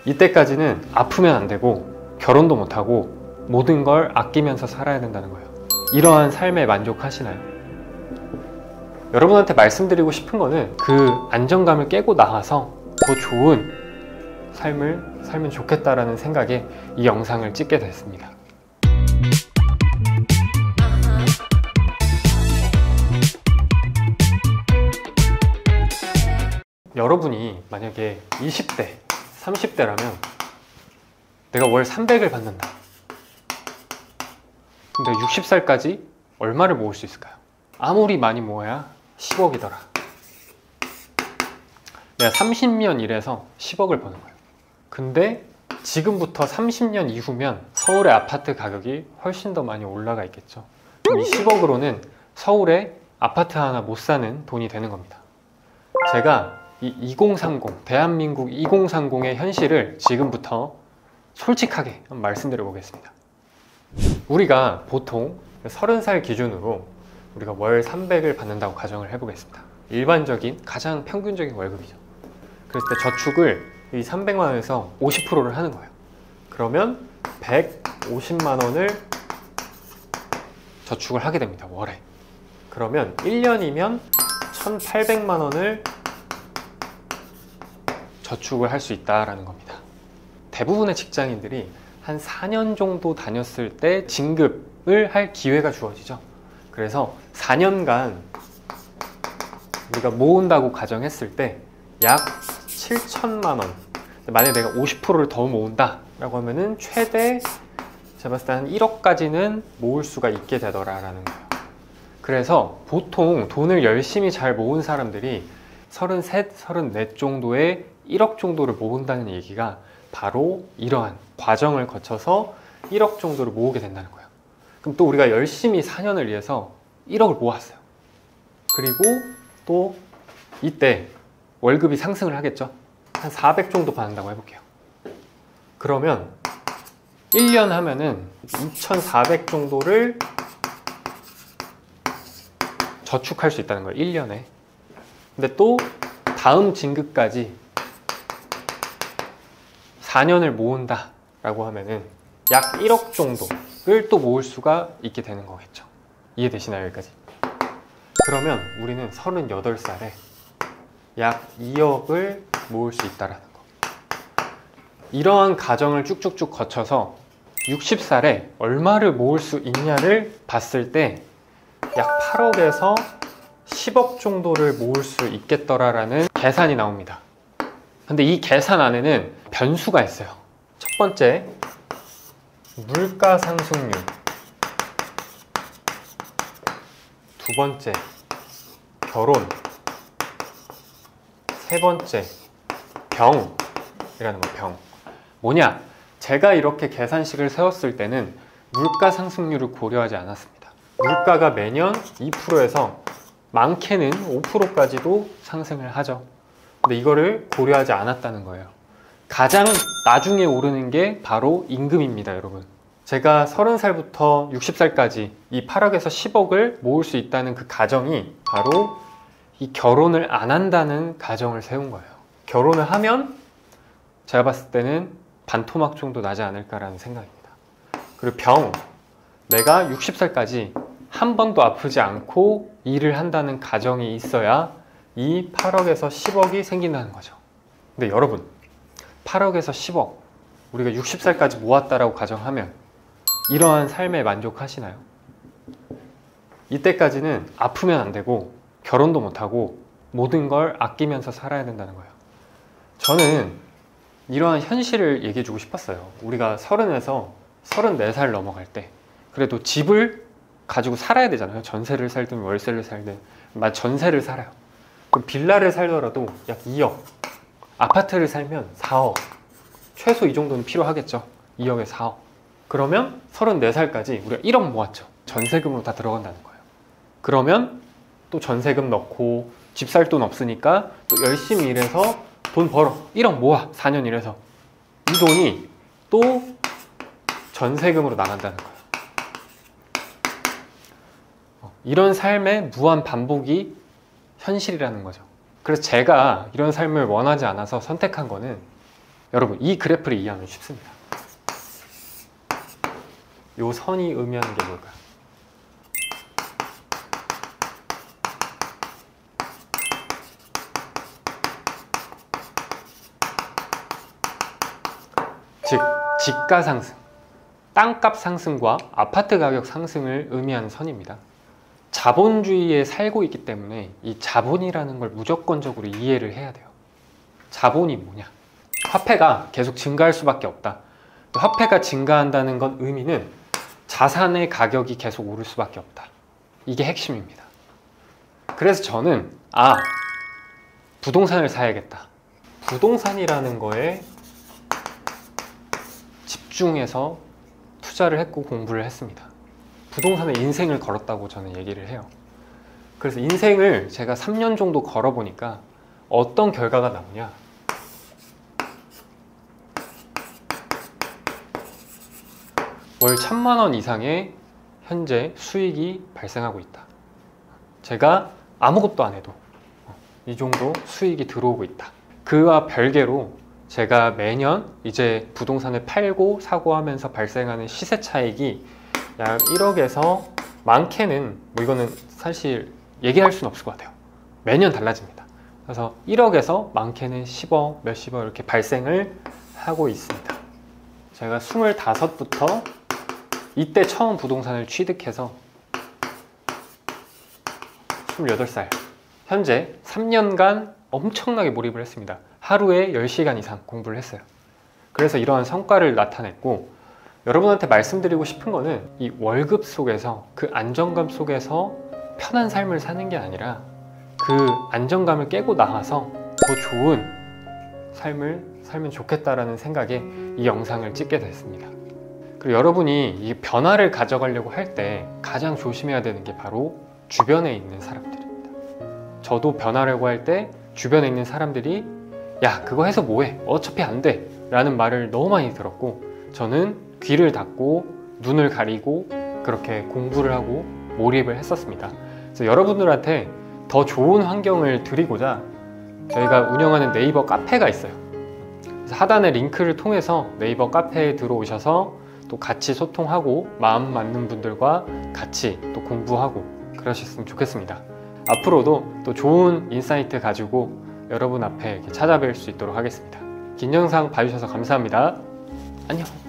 이때까지는 아프면 안 되고 결혼도 못하고 모든 걸 아끼면서 살아야 된다는 거예요. 이러한 삶에 만족하시나요? 여러분한테 말씀드리고 싶은 거는 그 안정감을 깨고 나가서 더 좋은 삶을 살면 좋겠다라는 생각에 이 영상을 찍게 됐습니다. 여러분이 만약에 20대, 30대라면 내가 월 300을 받는다. 근데 60살까지 얼마를 모을 수 있을까요? 아무리 많이 모아야 10억이더라. 내가 30년 일해서 10억을 버는 거예요. 근데 지금부터 30년 이후면 서울의 아파트 가격이 훨씬 더 많이 올라가 있겠죠. 그럼 이 10억으로는 서울에 아파트 하나 못 사는 돈이 되는 겁니다. 제가 이 2030, 대한민국 2030의 현실을 지금부터 솔직하게 한번 말씀드려 보겠습니다. 우리가 보통 30살 기준으로 우리가 월 300을 받는다고 가정을 해보겠습니다. 일반적인 가장 평균적인 월급이죠. 그랬을 때 저축을 이 300만 원에서 50%를 하는 거예요. 그러면 150만 원을 저축을 하게 됩니다. 월에. 그러면 1년이면 1800만 원을 저축을 할 수 있다라는 겁니다. 대부분의 직장인들이 한 4년 정도 다녔을 때 진급을 할 기회가 주어지죠. 그래서 4년간 우리가 모은다고 가정했을 때 약 7천만 원. 만약에 내가 50%를 더 모은다 라고 하면은 최대 제가 봤을 때 한 1억까지는 모을 수가 있게 되더라라는 거예요. 그래서 보통 돈을 열심히 잘 모은 사람들이 33, 34 정도의 1억 정도를 모은다는 얘기가 바로 이러한 과정을 거쳐서 1억 정도를 모으게 된다는 거예요. 그럼 또 우리가 열심히 4년을 위해서 1억을 모았어요. 그리고 또 이때 월급이 상승을 하겠죠. 한 400 정도 받는다고 해볼게요. 그러면 1년 하면은 2400 정도를 저축할 수 있다는 거예요. 1년에. 근데 또 다음 진급까지 4년을 모은다 라고 하면은 약 1억 정도를 또 모을 수가 있게 되는 거겠죠. 이해되시나요? 여기까지? 그러면 우리는 38살에 약 2억을 모을 수 있다는 거. 이러한 과정을 쭉쭉쭉 거쳐서 60살에 얼마를 모을 수 있냐를 봤을 때 약 8억에서 10억 정도를 모을 수 있겠더라라는 계산이 나옵니다. 근데 이 계산 안에는 변수가 있어요. 첫 번째, 물가 상승률. 두 번째, 결혼. 세 번째, 병이라는 거, 병. 뭐냐? 제가 이렇게 계산식을 세웠을 때는 물가 상승률을 고려하지 않았습니다. 물가가 매년 2%에서 많게는 5%까지도 상승을 하죠. 근데 이거를 고려하지 않았다는 거예요. 가장 나중에 오르는 게 바로 임금입니다, 여러분. 제가 30살부터 60살까지 이 8억에서 10억을 모을 수 있다는 그 가정이 바로 이 결혼을 안 한다는 가정을 세운 거예요. 결혼을 하면 제가 봤을 때는 반토막 정도 나지 않을까라는 생각입니다. 그리고 병, 내가 60살까지 한 번도 아프지 않고 일을 한다는 가정이 있어야 이 8억에서 10억이 생긴다는 거죠. 근데 여러분, 8억에서 10억 우리가 60살까지 모았다라고 가정하면 이러한 삶에 만족하시나요? 이때까지는 아프면 안 되고 결혼도 못하고 모든 걸 아끼면서 살아야 된다는 거예요. 저는 이러한 현실을 얘기해 주고 싶었어요. 우리가 30에서 34살 넘어갈 때 그래도 집을 가지고 살아야 되잖아요. 전세를 살든 월세를 살든 전세를 살아요. 그럼 빌라를 살더라도 약 2억, 아파트를 살면 4억, 최소 이 정도는 필요하겠죠. 2억에 4억. 그러면 34살까지 우리가 1억 모았죠. 전세금으로 다 들어간다는 거예요. 그러면 또 전세금 넣고 집 살 돈 없으니까 또 열심히 일해서 돈 벌어. 1억 모아. 4년 일해서. 이 돈이 또 전세금으로 나간다는 거예요. 이런 삶의 무한 반복이 현실이라는 거죠. 그래서 제가 이런 삶을 원하지 않아서 선택한 거는 여러분, 이 그래프를 이해하면 쉽습니다. 이 선이 의미하는 게 뭘까요? 즉, 집가 상승, 땅값 상승과 아파트 가격 상승을 의미하는 선입니다. 자본주의에 살고 있기 때문에 이 자본이라는 걸 무조건적으로 이해를 해야 돼요. 자본이 뭐냐? 화폐가 계속 증가할 수밖에 없다. 또 화폐가 증가한다는 건 의미는 자산의 가격이 계속 오를 수밖에 없다. 이게 핵심입니다. 그래서 저는 부동산을 사야겠다. 부동산이라는 거에 집중해서 투자를 했고 공부를 했습니다. 부동산에 인생을 걸었다고 저는 얘기를 해요. 그래서 인생을 제가 3년 정도 걸어보니까 어떤 결과가 나오냐? 월 1000만 원 이상의 현재 수익이 발생하고 있다. 제가 아무것도 안 해도 이 정도 수익이 들어오고 있다. 그와 별개로 제가 매년 이제 부동산을 팔고 사고 하면서 발생하는 시세 차익이 약 1억에서 많게는 이거는 사실 얘기할 수는 없을 것 같아요. 매년 달라집니다. 그래서 1억에서 많게는 10억, 몇십억 이렇게 발생을 하고 있습니다. 제가 25부터 이때 처음 부동산을 취득해서 28살 현재 3년간 엄청나게 몰입을 했습니다. 하루에 10시간 이상 공부를 했어요. 그래서 이러한 성과를 나타냈고, 여러분한테 말씀드리고 싶은 거는 이 월급 속에서, 그 안정감 속에서 편한 삶을 사는 게 아니라 그 안정감을 깨고 나가서 더 좋은 삶을 살면 좋겠다라는 생각에 이 영상을 찍게 됐습니다. 그리고 여러분이 이 변화를 가져가려고 할 때 가장 조심해야 되는 게 바로 주변에 있는 사람들입니다. 저도 변하려고 할 때 주변에 있는 사람들이 야, 그거 해서 뭐해? 어차피 안 돼 라는 말을 너무 많이 들었고, 저는 귀를 닫고 눈을 가리고 그렇게 공부를 하고 몰입을 했었습니다. 그래서 여러분들한테 더 좋은 환경을 드리고자 저희가 운영하는 네이버 카페가 있어요. 그래서 하단의 링크를 통해서 네이버 카페에 들어오셔서 또 같이 소통하고 마음 맞는 분들과 같이 또 공부하고 그러셨으면 좋겠습니다. 앞으로도 또 좋은 인사이트 가지고 여러분 앞에 찾아뵐 수 있도록 하겠습니다. 긴 영상 봐주셔서 감사합니다. 안녕.